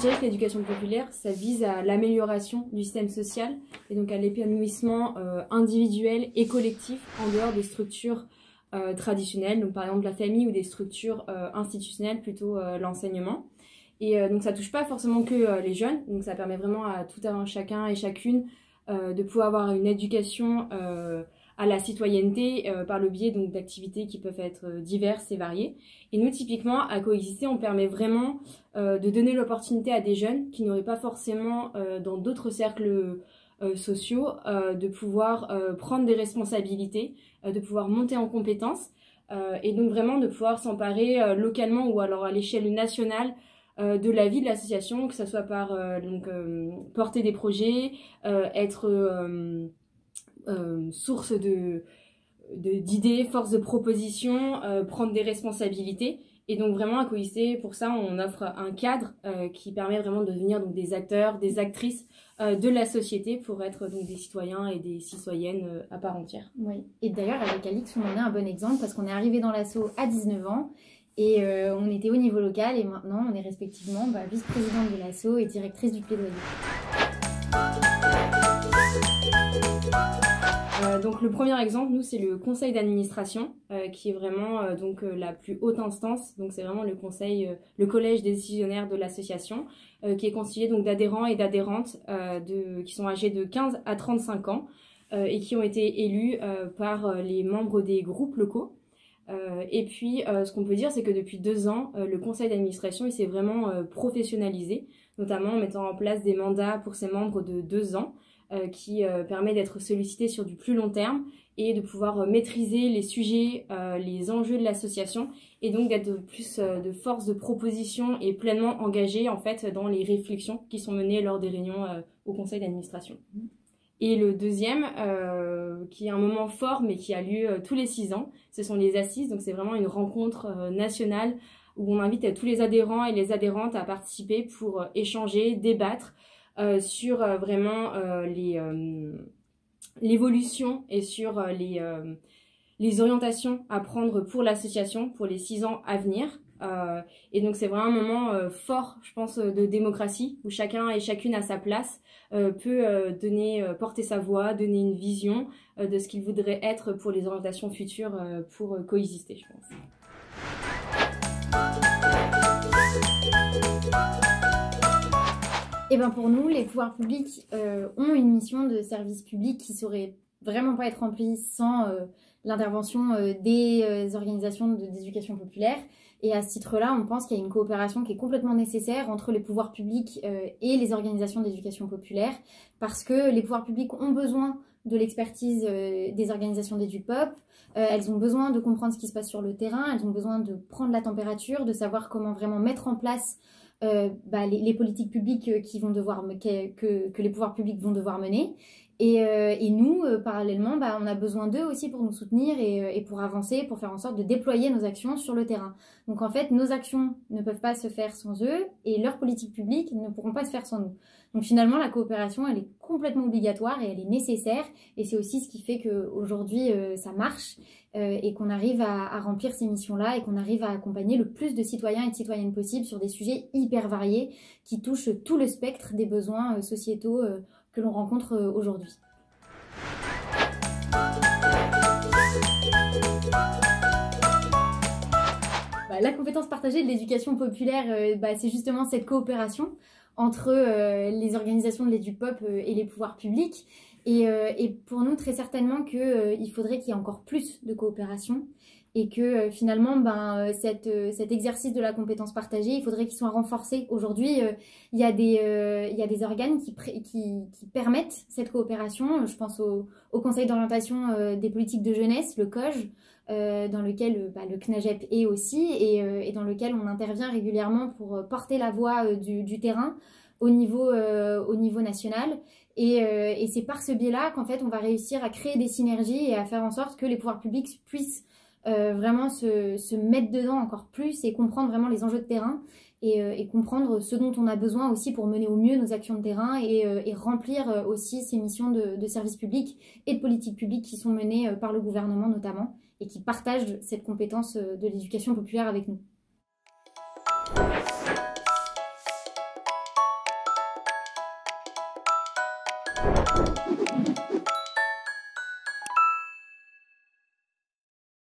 dirais que l'éducation populaire, ça vise à l'amélioration du système social et donc à l'épanouissement individuel et collectif en dehors des structures traditionnelles, donc par exemple la famille ou des structures institutionnelles, plutôt l'enseignement. Et donc ça touche pas forcément que les jeunes, donc ça permet vraiment à tout un chacun et chacune de pouvoir avoir une éducation à la citoyenneté par le biais donc d'activités qui peuvent être diverses et variées. Et nous, typiquement, à Coexister, on permet vraiment de donner l'opportunité à des jeunes qui n'auraient pas forcément dans d'autres cercles sociaux de pouvoir prendre des responsabilités, de pouvoir monter en compétences et donc vraiment de pouvoir s'emparer localement ou alors à l'échelle nationale de la vie de l'association, que ce soit par porter des projets, être source d'idées, force de proposition, prendre des responsabilités. Et donc vraiment à Coexister, pour ça, on offre un cadre qui permet vraiment de devenir donc, des acteurs, des actrices de la société pour être donc, des citoyens et des citoyennes à part entière. Oui, et d'ailleurs avec Alix, on en a un bon exemple parce qu'on est arrivé dans l'asso à 19 ans et on était au niveau local et maintenant on est respectivement vice-présidente de l'asso et directrice du plaidoyer. Donc le premier exemple, nous, c'est le conseil d'administration qui est vraiment la plus haute instance. Donc c'est vraiment le conseil, le collège des décisionnaires de l'association qui est constitué donc d'adhérents et d'adhérentes qui sont âgés de 15 à 35 ans et qui ont été élus par les membres des groupes locaux. Et puis ce qu'on peut dire, c'est que depuis 2 ans, le conseil d'administration il s'est vraiment professionnalisé, notamment en mettant en place des mandats pour ses membres de 2 ans. Qui permet d'être sollicité sur du plus long terme et de pouvoir maîtriser les sujets, les enjeux de l'association et donc d'être plus de force de proposition et pleinement engagé en fait dans les réflexions qui sont menées lors des réunions au conseil d'administration. Et le deuxième, qui est un moment fort mais qui a lieu tous les 6 ans, ce sont les assises. Donc c'est vraiment une rencontre nationale où on invite tous les adhérents et les adhérentes à participer pour échanger, débattre sur vraiment l'évolution et sur les orientations à prendre pour l'association pour les 6 ans à venir. Et donc c'est vraiment un moment fort, je pense, de démocratie où chacun et chacune à sa place peut porter sa voix, donner une vision de ce qu'il voudrait être pour les orientations futures pour coexister, je pense. Et pour nous, les pouvoirs publics ont une mission de service public qui ne saurait vraiment pas être remplie sans l'intervention des organisations d'éducation populaire. Et à ce titre-là, on pense qu'il y a une coopération qui est complètement nécessaire entre les pouvoirs publics et les organisations d'éducation populaire parce que les pouvoirs publics ont besoin de l'expertise des organisations d'éduc-pop. Elles ont besoin de comprendre ce qui se passe sur le terrain, elles ont besoin de prendre la température, de savoir comment vraiment mettre en place les politiques publiques que les pouvoirs publics vont devoir mener. Et nous, parallèlement, on a besoin d'eux aussi pour nous soutenir et pour avancer, pour faire en sorte de déployer nos actions sur le terrain. Donc en fait, nos actions ne peuvent pas se faire sans eux et leurs politiques publiques ne pourront pas se faire sans nous. Donc finalement, la coopération, elle est complètement obligatoire et elle est nécessaire. Et c'est aussi ce qui fait qu'aujourd'hui, ça marche et qu'on arrive à remplir ces missions-là et qu'on arrive à accompagner le plus de citoyens et de citoyennes possible sur des sujets hyper variés qui touchent tout le spectre des besoins sociétaux que l'on rencontre aujourd'hui. La compétence partagée de l'éducation populaire, c'est justement cette coopération entre les organisations de l'éduc-pop et les pouvoirs publics. Et pour nous, très certainement qu'il faudrait qu'il y ait encore plus de coopération et que finalement, cet exercice de la compétence partagée, il faudrait qu'il soit renforcé. Aujourd'hui, il y a des organes qui permettent cette coopération. Je pense au Conseil d'orientation des politiques de jeunesse, le COJ, dans lequel le CNAGEP est aussi et dans lequel on intervient régulièrement pour porter la voix du terrain au niveau national. Et c'est par ce biais-là qu'en fait on va réussir à créer des synergies et à faire en sorte que les pouvoirs publics puissent vraiment se mettre dedans encore plus et comprendre vraiment les enjeux de terrain et comprendre ce dont on a besoin aussi pour mener au mieux nos actions de terrain et remplir aussi ces missions de service public et de politique publique qui sont menées par le gouvernement notamment et qui partagent cette compétence de l'éducation populaire avec nous.